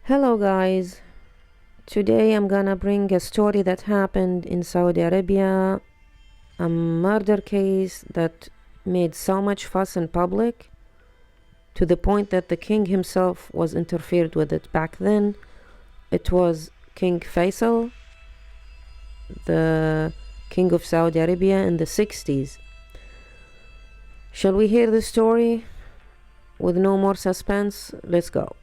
Hello guys, today I'm gonna bring a story that happened in Saudi Arabia, a murder case that made so much fuss in public to the point that the king himself was interfered with it. Back then it was King Faisal, the king of Saudi Arabia in the 60s. Shall we hear the story with no more suspense? Let's go.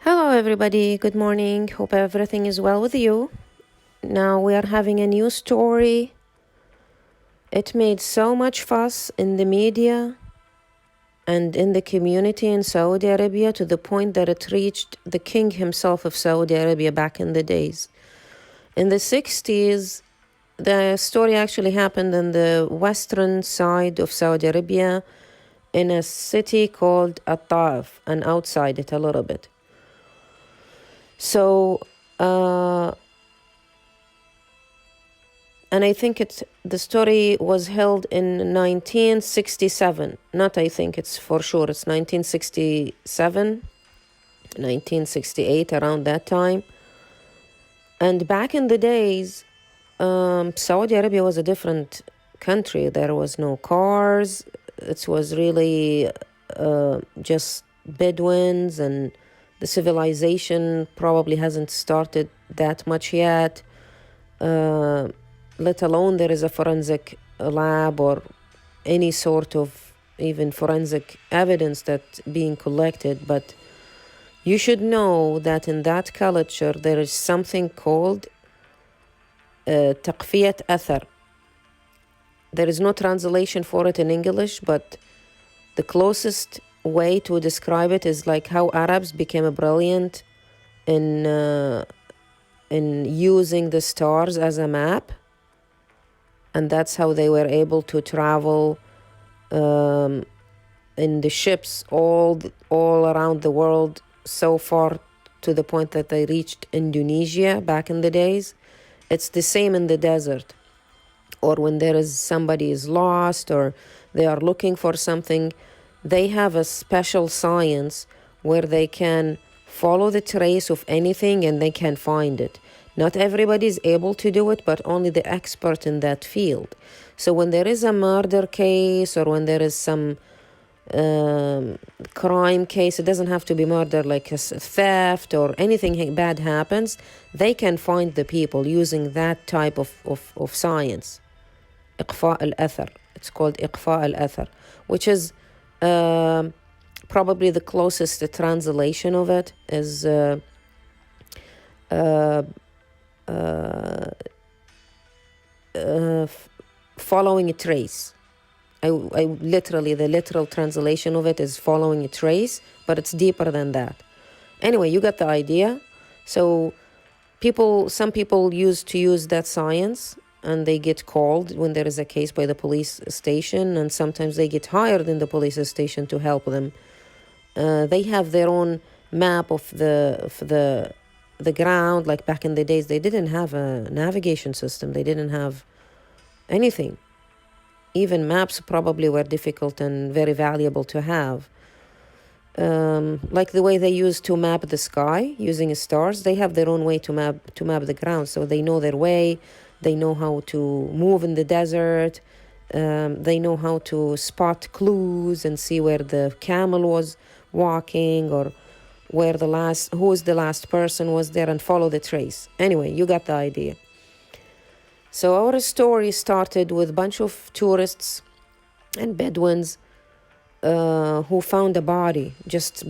Hello everybody, good morning. Hope everything is well with you. Now we are having a new story. It made so much fuss in the media and in the community in Saudi Arabia to the point that it reached the king himself of Saudi Arabia back in the days. In the 60s, the story actually happened on the western side of Saudi Arabia in a city called At-Taif and outside it a little bit. So, and I think the story was held in 1967. Not I think, it's for sure. It's 1967, 1968, around that time. And back in the days, Saudi Arabia was a different country. There was no cars. It was really just Bedouins, and the civilization probably hasn't started that much yet, let alone there is a forensic lab or any sort of even forensic evidence that's being collected. But you should know that in that culture there is something called تقفية أثر. There is no translation for it in English, but the closest way to describe it is like how Arabs became brilliant in using the stars as a map, and that's how they were able to travel in the ships all around the world, so far to the point that they reached Indonesia back in the days. It's the same in the desert, or when somebody is lost or they are looking for something. They have a special science where they can follow the trace of anything and they can find it. Not everybody is able to do it, but only the expert in that field. So when there is a murder case or when there is some crime case, it doesn't have to be murder, like a theft or anything bad happens, they can find the people using that type of science. إقفاء الأثر. It's called إقفاء الأثر, which is probably the closest translation of it is following a trace. I literally, the literal translation of it is following a trace, but it's deeper than that. Anyway, you got the idea. So some people used to use that science, and they get called when there is a case by the police station, and sometimes they get hired in the police station to help them. They have their own map of the ground. Like back in the days, they didn't have a navigation system. They didn't have anything. Even maps probably were difficult and very valuable to have. Like the way they used to map the sky using stars, they have their own way to map the ground. So they know their way. They know how to move in the desert. They know how to spot clues and see where the camel was walking, or who is the last person was there, and follow the trace. Anyway, you got the idea. So our story started with a bunch of tourists and Bedouins who found a body, just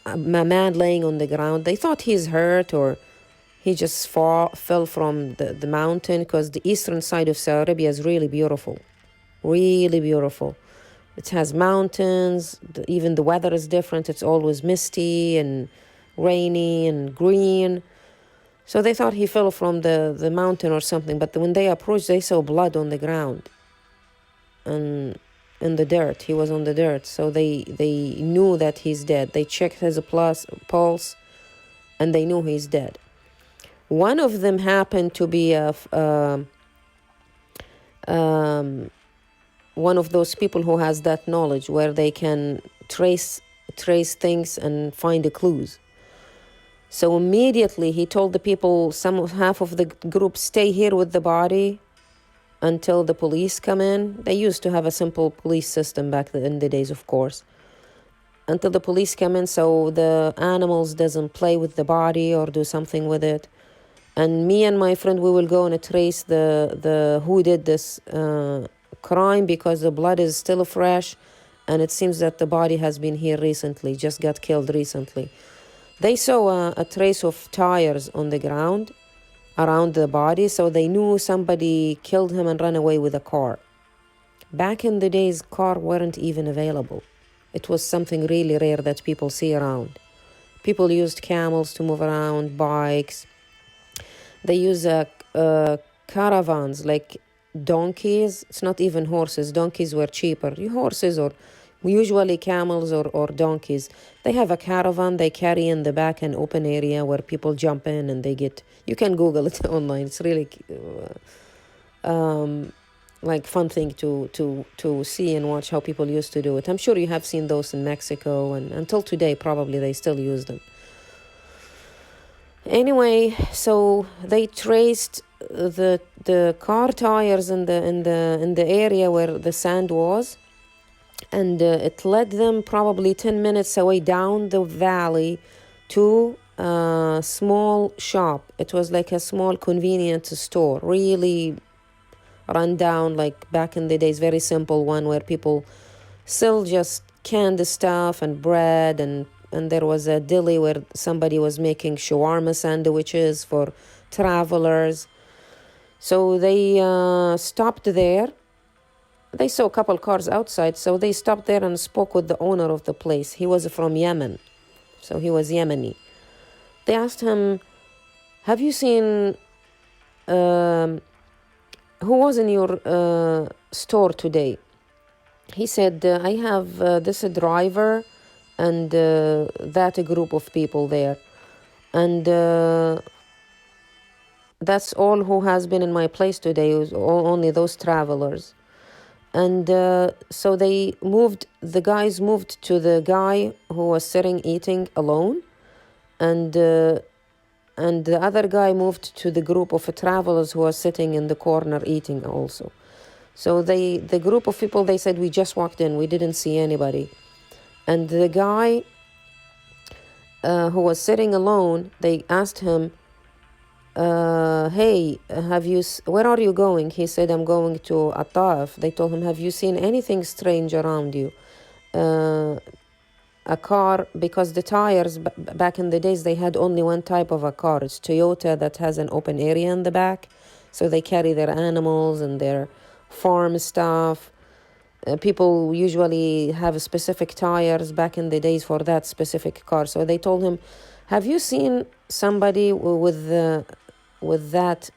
a man laying on the ground. They thought he's hurt or he just fell from the mountain, because the eastern side of Saudi Arabia is really beautiful. Really beautiful. It has mountains. Even the weather is different. It's always misty and rainy and green. So they thought he fell from the mountain or something. But when they approached, they saw blood on the ground and in the dirt. He was on the dirt. So they knew that he's dead. They checked his pulse and they knew he's dead. One of them happened to be one of those people who has that knowledge where they can trace things and find the clues. So immediately he told the people, half of the group, stay here with the body until the police come in. They used to have a simple police system back in the days, of course. Until the police come in, so the animals doesn't play with the body or do something with it. And me and my friend, we will go and trace the who did this crime, because the blood is still fresh, and it seems that the body has been here recently, just got killed recently. They saw a trace of tires on the ground around the body, so they knew somebody killed him and ran away with a car. Back in the days, cars weren't even available. It was something really rare that people see around. People used camels to move around, bikes. They use caravans, like donkeys. It's not even horses. Donkeys were cheaper. Horses, or usually camels or donkeys. They have a caravan they carry in the back, an open area where people jump in and they get... You can Google it online. It's really like fun thing to see and watch how people used to do it. I'm sure you have seen those in Mexico, and until today probably they still use them. Anyway, so they traced the car tires in the area where the sand was, and it led them probably 10 minutes away down the valley to a small shop. It was like a small convenience store, really run down, like back in the days, very simple one where people sell just canned stuff and bread, and there was a deli where somebody was making shawarma sandwiches for travelers. So they stopped there. They saw a couple cars outside, so they stopped there and spoke with the owner of the place. He was from Yemen, so he was Yemeni. They asked him, have you seen... who was in your store today? He said, I have this driver and that group of people there. And that's all who has been in my place today, only those travelers. And so the guys moved to the guy who was sitting eating alone, and the other guy moved to the group of travelers who was sitting in the corner eating also. So the group of people, they said, we just walked in, we didn't see anybody. And the guy who was sitting alone, they asked him, hey, where are you going? He said, I'm going to Ataf. They told him, have you seen anything strange around you? A car, because the tires back in the days, they had only one type of a car. It's Toyota, that has an open area in the back. So they carry their animals and their farm stuff. People usually have specific tires back in the days for that specific car. So they told him, have you seen somebody with that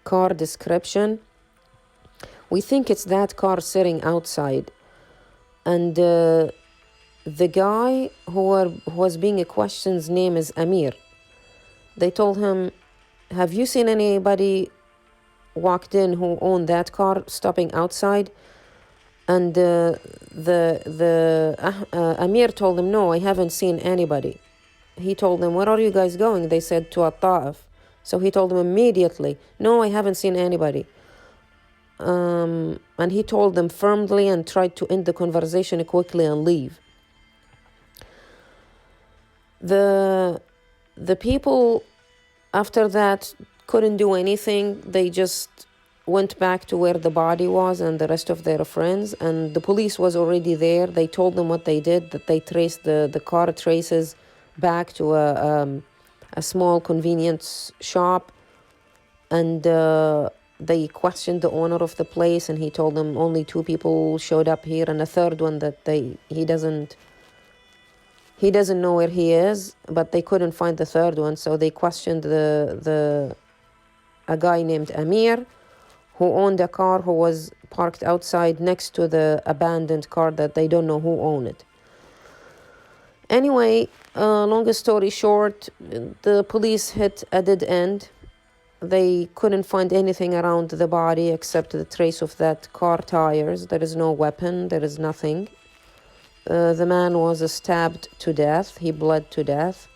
car description? We think it's that car sitting outside. And the guy who was being questioned's name is Amir. They told him, have you seen anybody walked in who owned that car stopping outside? And Amir told him, no, I haven't seen anybody. He told them, where are you guys going? They said, to At-Ta'if. So he told them immediately, no, I haven't seen anybody. And he told them firmly and tried to end the conversation quickly and leave. The people after that couldn't do anything. They just went back to where the body was and the rest of their friends, and the police was already there. They told them what they did, that they traced the car traces back to a small convenience shop, and they questioned the owner of the place, and he told them only 2 people showed up here, and a third one that he doesn't know where he is, but they couldn't find the third one. So they questioned a guy named Amir, who owned a car who was parked outside next to the abandoned car that they don't know who owned it. Anyway, long story short, the police hit a dead end. They couldn't find anything around the body except the trace of that car tires. There is no weapon, there is nothing. The man was stabbed to death. He bled to death.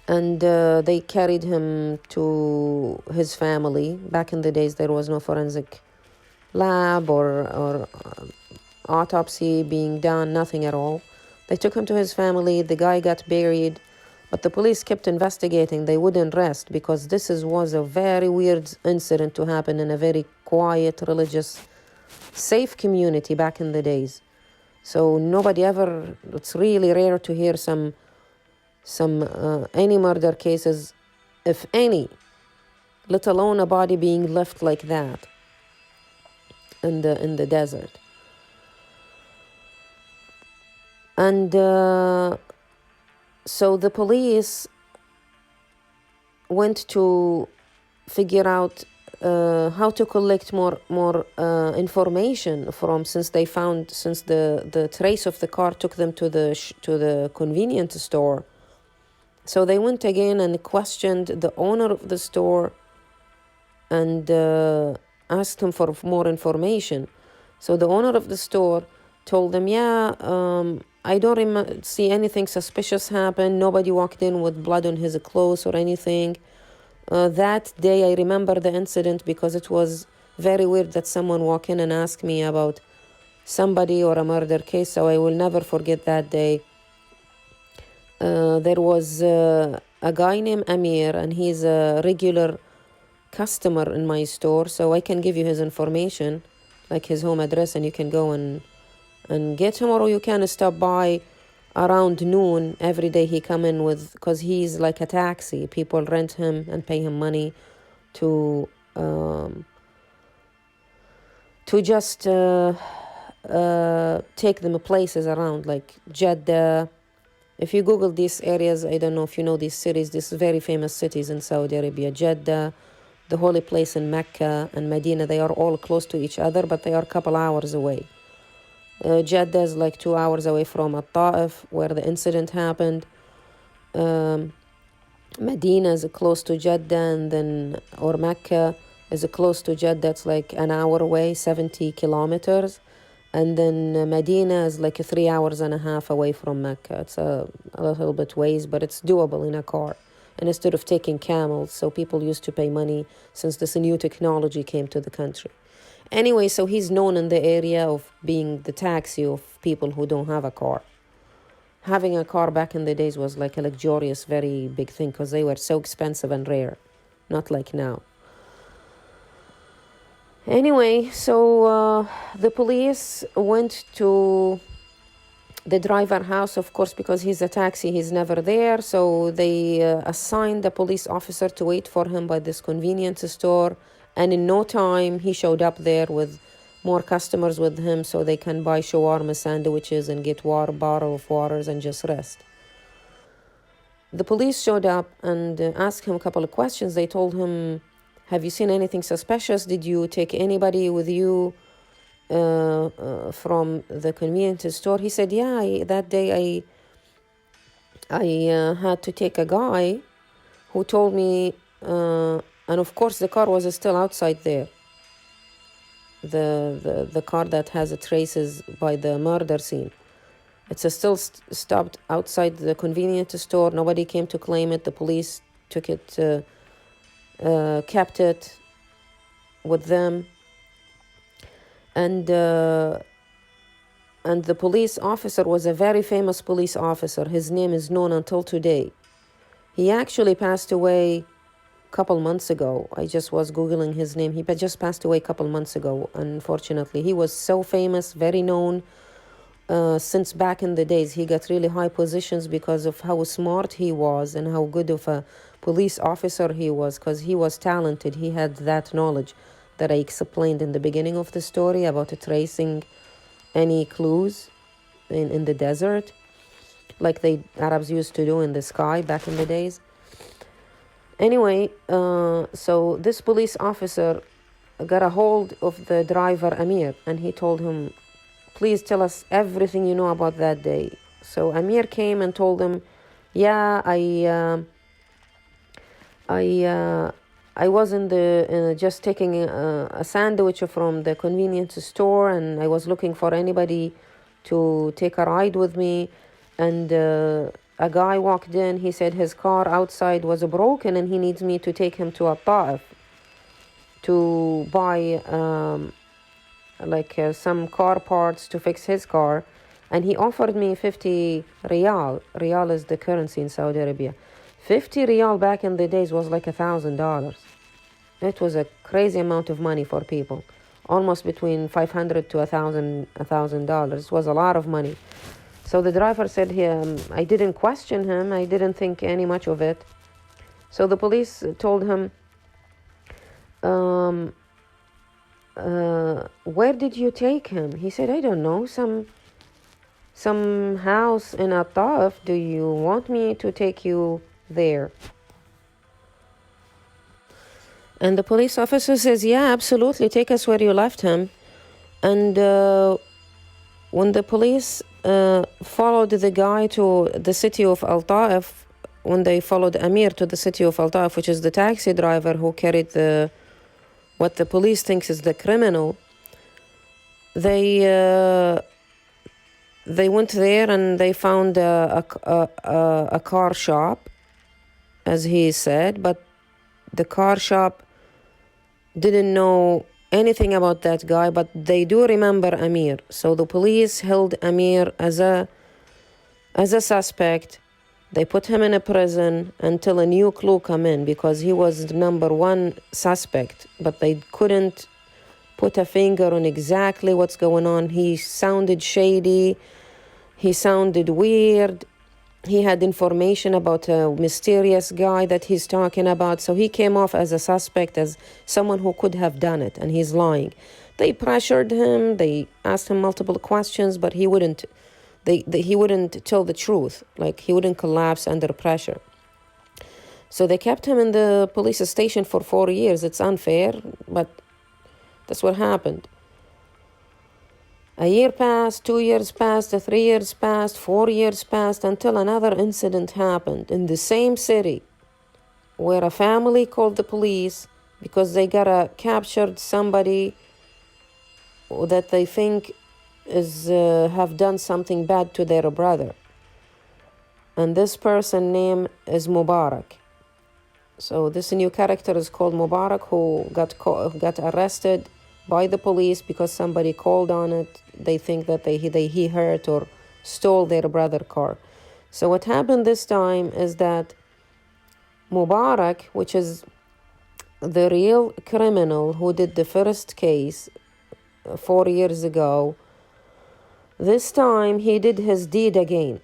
And they carried him to his family. Back in the days, there was no forensic lab or autopsy being done, nothing at all. They took him to his family. The guy got buried. But the police kept investigating. They wouldn't rest because this was a very weird incident to happen in a very quiet, religious, safe community back in the days. So nobody ever, it's really rare to hear any murder cases, if any, let alone a body being left like that in the desert. And so the police went to figure out how to collect more information since the trace of the car took them to the convenience store. So they went again and questioned the owner of the store and asked him for more information. So the owner of the store told them, I don't see anything suspicious happen. Nobody walked in with blood on his clothes or anything. That day I remember the incident because it was very weird that someone walked in and asked me about somebody or a murder case, so I will never forget that day. There was a guy named Amir, and he's a regular customer in my store, so I can give you his information, like his home address, and you can go and get him, or you can stop by around noon every day. He come in because he's like a taxi. People rent him and pay him money to just take them places around, like Jeddah. If you Google these areas, I don't know if you know these cities, these very famous cities in Saudi Arabia, Jeddah, the holy place in Mecca and Medina, they are all close to each other, but they are a couple hours away. Jeddah is like 2 hours away from At-Ta'if, where the incident happened. Medina is close to Jeddah, or Mecca is close to Jeddah. It's like an hour away, 70 kilometers. And then Medina is like 3 hours and a half away from Mecca. It's a little bit ways, but it's doable in a car. And instead of taking camels, so people used to pay money since this new technology came to the country. Anyway, so he's known in the area of being the taxi of people who don't have a car. Having a car back in the days was like a luxurious, very big thing because they were so expensive and rare, not like now. Anyway, so the police went to the driver's house, of course, because he's a taxi, he's never there. So they assigned a police officer to wait for him by this convenience store. And in no time, he showed up there with more customers with him so they can buy shawarma sandwiches and get bottle of waters and just rest. The police showed up and asked him a couple of questions. They told him, have you seen anything suspicious? Did you take anybody with you from the convenience store? He said, that day I had to take a guy who told me, and of course the car was still outside there. The car that has traces by the murder scene. It's still stopped outside the convenience store. Nobody came to claim it. The police took it, kept it with them. And the police officer was a very famous police officer. His name is known until today. He actually passed away a couple months ago. I just was Googling his name. He just passed away a couple months ago, unfortunately. He was so famous, very known. Since back in the days, he got really high positions because of how smart he was and how good of a police officer he was, because he was talented. He had that knowledge that I explained in the beginning of the story about tracing any clues in the desert, like the Arabs used to do in the sky back in the days. Anyway, so this police officer got a hold of the driver, Amir, and he told him, please tell us everything you know about that day. So Amir came and told him, I was just taking a sandwich from the convenience store, and I was looking for anybody to take a ride with me. And a guy walked in. He said his car outside was broken and he needs me to take him to a Ta'if to buy some car parts to fix his car. And he offered me 50 riyal. Riyal is the currency in Saudi Arabia. 50 riyal back in the days was like $1,000. It was a crazy amount of money for people. Almost between $500 to $1,000. It was a lot of money. So the driver said, I didn't question him. I didn't think any much of it. So the police told him, where did you take him? He said, I don't know, some house in Attaf. Do you want me to take you there? And the police officer says, yeah, absolutely, take us where you left him. And when the police followed the guy to the city of Al-Ta'if, when they followed Amir to the city of Al-Ta'if, which is the taxi driver who carried what the police thinks is the criminal, they went there and they found a car shop, as he said, but the car shop didn't know anything about that guy, but they do remember Amir. So the police held Amir as a suspect. They put him in a prison until a new clue come in, because he was the number one suspect, but they couldn't put a finger on exactly what's going on. He sounded shady. He sounded weird. He had information about a mysterious guy that he's talking about. So he came off as a suspect, as someone who could have done it, and he's lying. They pressured him. They asked him multiple questions, but he wouldn't. He wouldn't tell the truth. Like, he wouldn't collapse under pressure. So they kept him in the police station for 4 years. It's unfair, but that's what happened. A year passed, 2 years passed, 3 years passed, 4 years passed, until another incident happened in the same city, where a family called the police because they got captured somebody that they think is have done something bad to their brother. And this person name is Mubarak. So this new character is called Mubarak, who got arrested by the police because somebody called on it. They think that he hurt or stole their brother's car. So what happened this time is that Mubarak, which is the real criminal who did the first case 4 years ago, this time he did his deed again.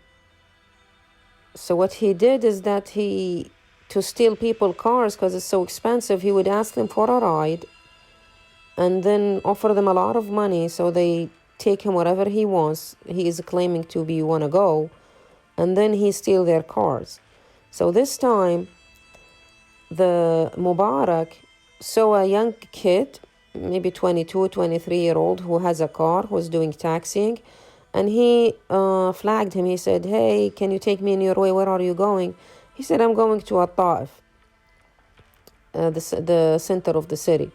So what he did is that to steal people's cars, because it's so expensive, he would ask them for a ride and then offer them a lot of money, so they take him wherever he wants. He is claiming to be want to go, and then he steal their cars. So this time, the Mubarak saw a young kid, maybe 22, 23-year-old, who has a car, who's doing taxiing, and he flagged him. He said, hey, can you take me in your way? Where are you going? He said, I'm going to At-Ta'if, the center of the city.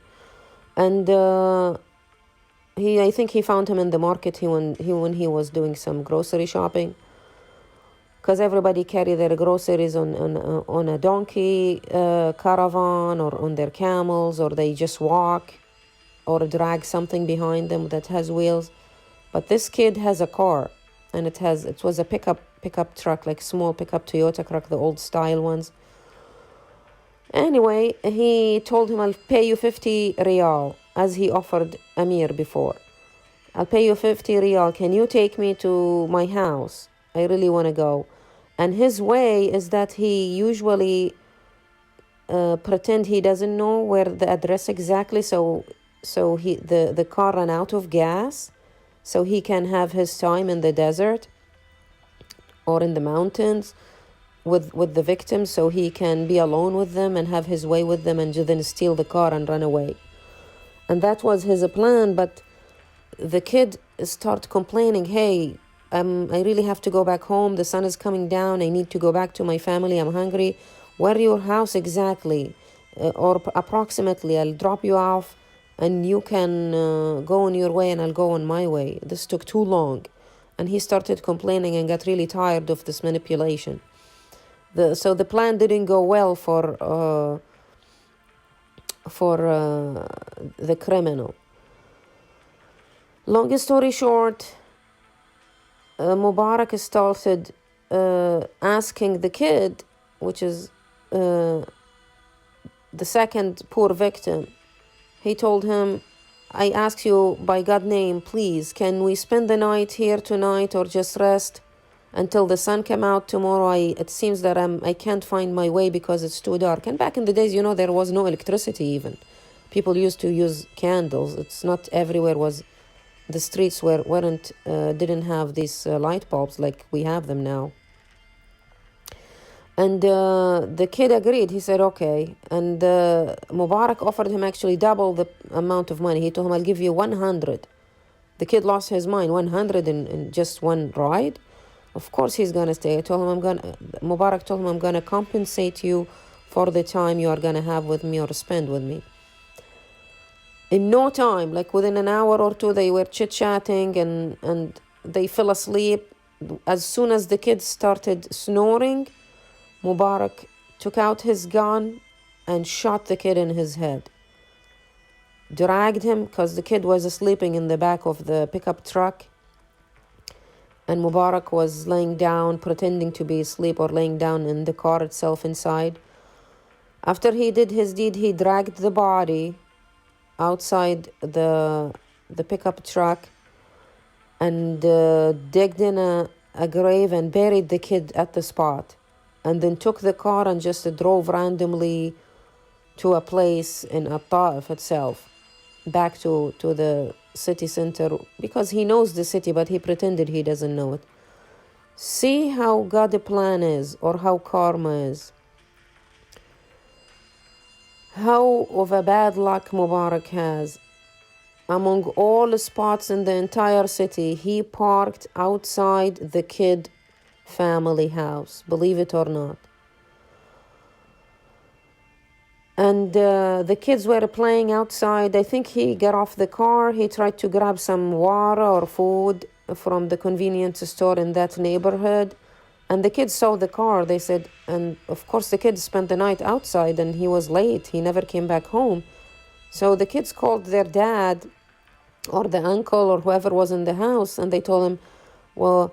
And I think he found him in the market when he was doing some grocery shopping, because everybody carry their groceries on a donkey caravan or on their camels, or they just walk or drag something behind them that has wheels. But this kid has a car, and it was a pickup truck, like small pickup Toyota truck, the old style ones. Anyway, he told him, I'll pay you 50 riyal, as he offered Amir before. I'll pay you 50 riyal. Can you take me to my house? I really want to go. And his way is that he usually pretend he doesn't know where the address exactly. So the car ran out of gas, so he can have his time in the desert or in the mountains with the victims, so he can be alone with them and have his way with them, and then steal the car and run away. And that was his plan. But the kid started complaining, hey, I really have to go back home. The sun is coming down. I need to go back to my family. I'm hungry. Where your house exactly? Or approximately, I'll drop you off and you can go on your way and I'll go on my way. This took too long. And he started complaining and got really tired of this manipulation. So the plan didn't go well for the criminal. Long story short, Mubarak started asking the kid, which is the second poor victim. He told him, I ask you by God's name, please, can we spend the night here tonight or just rest until the sun come out tomorrow? It seems that I can't find my way because it's too dark. And back in the days, there was no electricity even. People used to use candles. It's not everywhere the streets didn't have these light bulbs like we have them now. And the kid agreed. He said, okay. And Mubarak offered him actually double the amount of money. He told him, I'll give you 100. The kid lost his mind. 100 in just one ride? Of course he's going to stay. Mubarak told him, I'm going to compensate you for the time you are going to have with me or spend with me. In no time, like within an hour or two, they were chit-chatting and they fell asleep. As soon as the kid started snoring, Mubarak took out his gun and shot the kid in his head. Dragged him, because the kid was sleeping in the back of the pickup truck. And Mubarak was laying down, pretending to be asleep, or laying down in the car itself inside. After he did his deed, he dragged the body outside the pickup truck and digged in a grave and buried the kid at the spot. And then took the car and just drove randomly to a place in At-Ta'if itself, back to the city center, because he knows the city, but he pretended he doesn't know it. See how God's plan is, or how karma is. How of a bad luck Mubarak has. Among all the spots in the entire city, he parked outside the kid family house, believe it or not. And the kids were playing outside. I think he got off the car. He tried to grab some water or food from the convenience store in that neighborhood. And the kids saw the car. They said, and of course the kids spent the night outside and he was late. He never came back home. So the kids called their dad or the uncle or whoever was in the house, and they told him, well,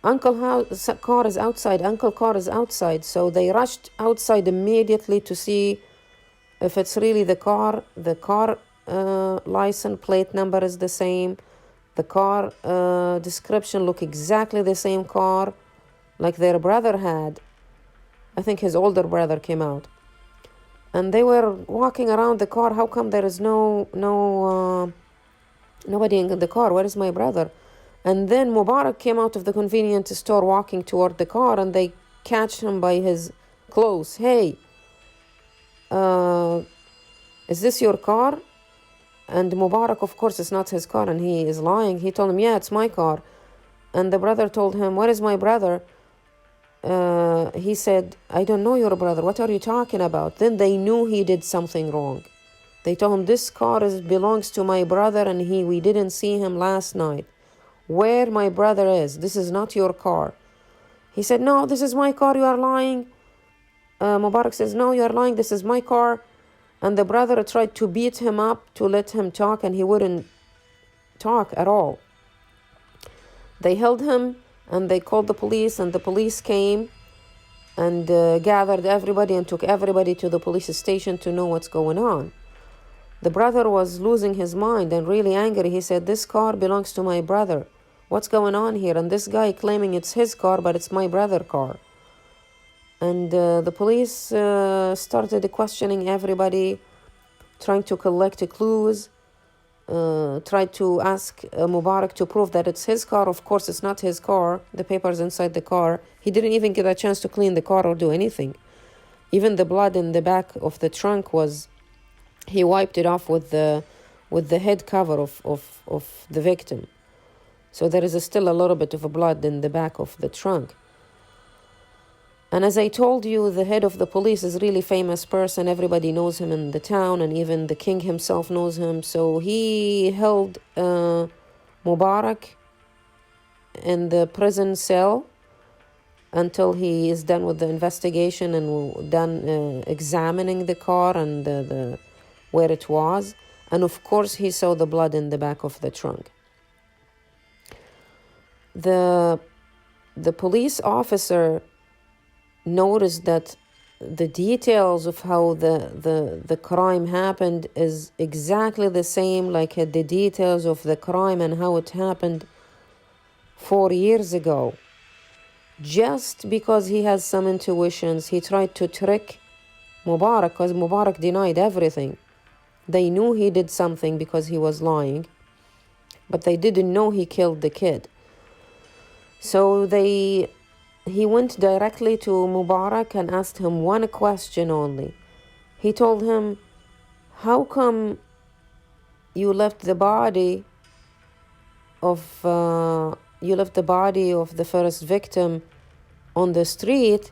Uncle's car is outside. Uncle car is outside. So they rushed outside immediately to see if it's really the car. The car license plate number is the same. The car description look exactly the same car like their brother had. I think his older brother came out. And they were walking around the car. How come there is nobody in the car? Where is my brother? And then Mubarak came out of the convenience store walking toward the car, and they catch him by his clothes. Hey, is this your car? And Mubarak, of course, it's not his car, and he is lying. He told him, yeah, it's my car. And the brother told him, where is my brother? He said, I don't know your brother. What are you talking about? Then they knew he did something wrong. They told him, this car belongs to my brother, and we didn't see him last night. Where my brother is, this is not your car. He said, no, this is my car, you are lying. Mubarak says, no, you are lying, this is my car. And the brother tried to beat him up to let him talk, and he wouldn't talk at all. They held him, and they called the police, and the police came and gathered everybody and took everybody to the police station to know what's going on. The brother was losing his mind and really angry. He said, this car belongs to my brother. What's going on here? And this guy claiming it's his car, but it's my brother's car. And the police started questioning everybody, trying to collect clues, tried to ask Mubarak to prove that it's his car. Of course, it's not his car. The papers inside the car. He didn't even get a chance to clean the car or do anything. Even the blood in the back of the trunk he wiped it off with the head cover of the victim. So there is still a little bit of blood in the back of the trunk. And as I told you, the head of the police is a really famous person. Everybody knows him in the town, and even the king himself knows him. So he held Mubarak in the prison cell until he is done with the investigation and done examining the car and the where it was. And of course, he saw the blood in the back of the trunk. The police officer noticed that the details of how the crime happened is exactly the same like the details of the crime and how it happened 4 years ago. Just because he has some intuitions, he tried to trick Mubarak, because Mubarak denied everything. They knew he did something because he was lying, but they didn't know he killed the kid. So he went directly to Mubarak and asked him one question only. He told him, how come you left the body of the first victim on the street,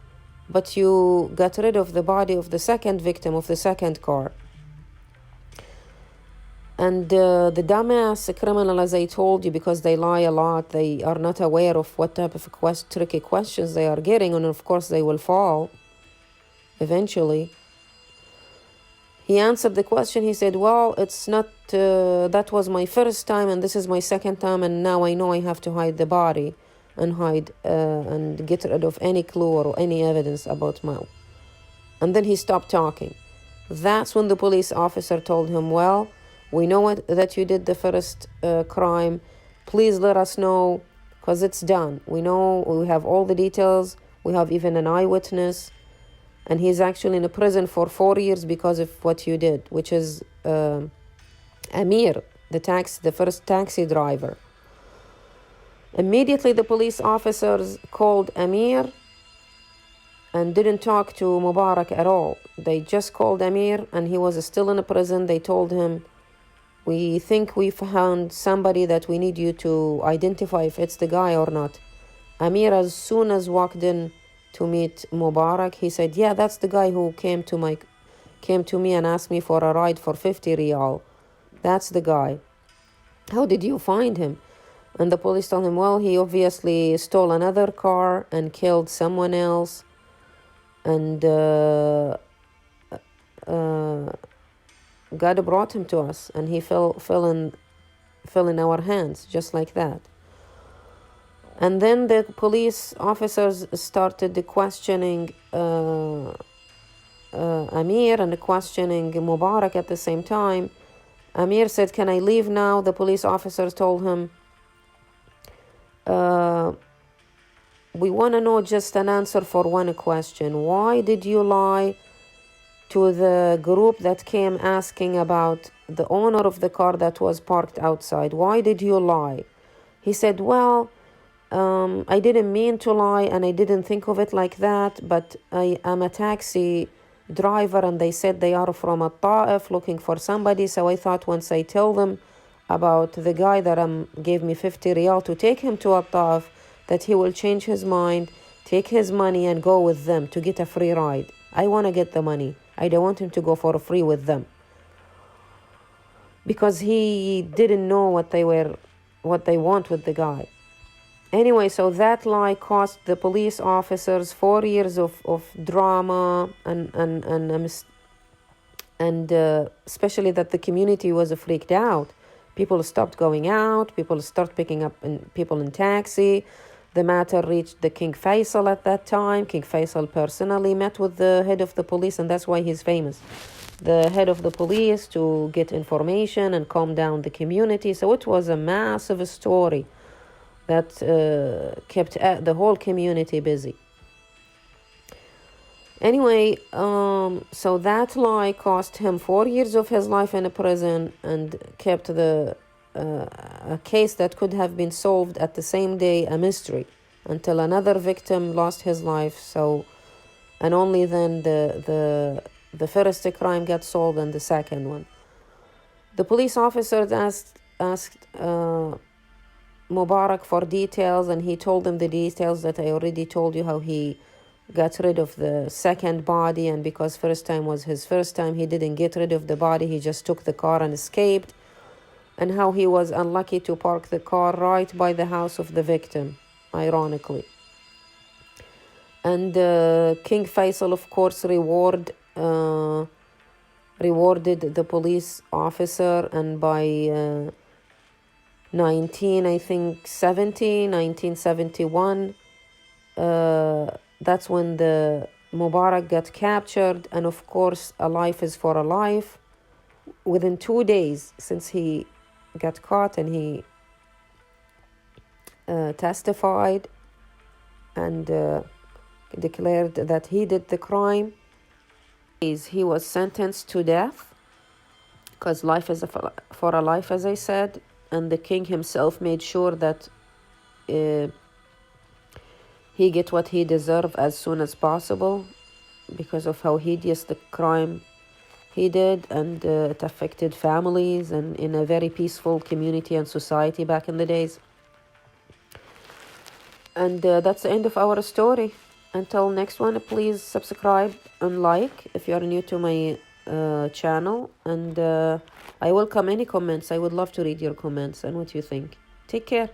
but you got rid of the body of the second victim of the second car? And the dumbass criminal, as I told you, because they lie a lot, they are not aware of what type of tricky questions they are getting, and of course they will fall eventually. He answered the question. He said, well, it's not, that was my first time and this is my second time, and now I know I have to hide the body and get rid of any clue or any evidence about Mao. And then he stopped talking. That's when the police officer told him, well, we know that you did the first crime. Please let us know, because it's done. We know, we have all the details. We have even an eyewitness. And he's actually in a prison for 4 years because of what you did, which is Amir, the first taxi driver. Immediately, the police officers called Amir and didn't talk to Mubarak at all. They just called Amir, and he was still in a prison. They told him, we think we found somebody that we need you to identify if it's the guy or not. Amir, as soon as walked in to meet Mubarak, he said, yeah, that's the guy who came to me and asked me for a ride for 50 riyal. That's the guy. How did you find him? And the police told him, well, he obviously stole another car and killed someone else. And God brought him to us, and he fell in our hands, just like that. And then the police officers started questioning Amir and questioning Mubarak at the same time. Amir said, can I leave now? The police officers told him, we want to know just an answer for one question. Why did you lie to the group that came asking about the owner of the car that was parked outside? Why did you lie? He said, well, I didn't mean to lie and I didn't think of it like that, but I am a taxi driver and they said they are from Ta'if looking for somebody, so I thought once I tell them about the guy that gave me 50 riyal to take him to Ta'if, that he will change his mind, take his money and go with them to get a free ride. I want to get the money. I don't want him to go for free with them, because he didn't know what they want with the guy. Anyway, so that lie cost the police officers 4 years of drama and especially that the community was freaked out. People stopped going out. People started picking up people in taxi. The matter reached the King Faisal at that time. King Faisal personally met with the head of the police, and that's why he's famous. The head of the police to get information and calm down the community. So it was a massive story that kept the whole community busy. Anyway, so that lie cost him 4 years of his life in a prison and kept a case that could have been solved at the same day a mystery until another victim lost his life. So, and only then the first crime got solved and the second one. The police officers asked Mubarak for details, and he told them the details that I already told you, how he got rid of the second body, and because first time was his first time, he didn't get rid of the body, he just took the car and escaped. and how he was unlucky to park the car right by the house of the victim, ironically. And King Faisal, of course, rewarded the police officer, and by 1971, that's when the Mubarak got captured. And of course, a life is for a life. Within 2 days since he got caught, and he testified and declared that he did the crime, he was sentenced to death, because life is for a life, as I said. And the king himself made sure that he get what he deserved as soon as possible, because of how hideous the crime he did, and it affected families, and in a very peaceful community and society back in the days. And that's the end of our story. Until next one, please subscribe and like if you are new to my channel. And I welcome any comments. I would love to read your comments and what you think. Take care.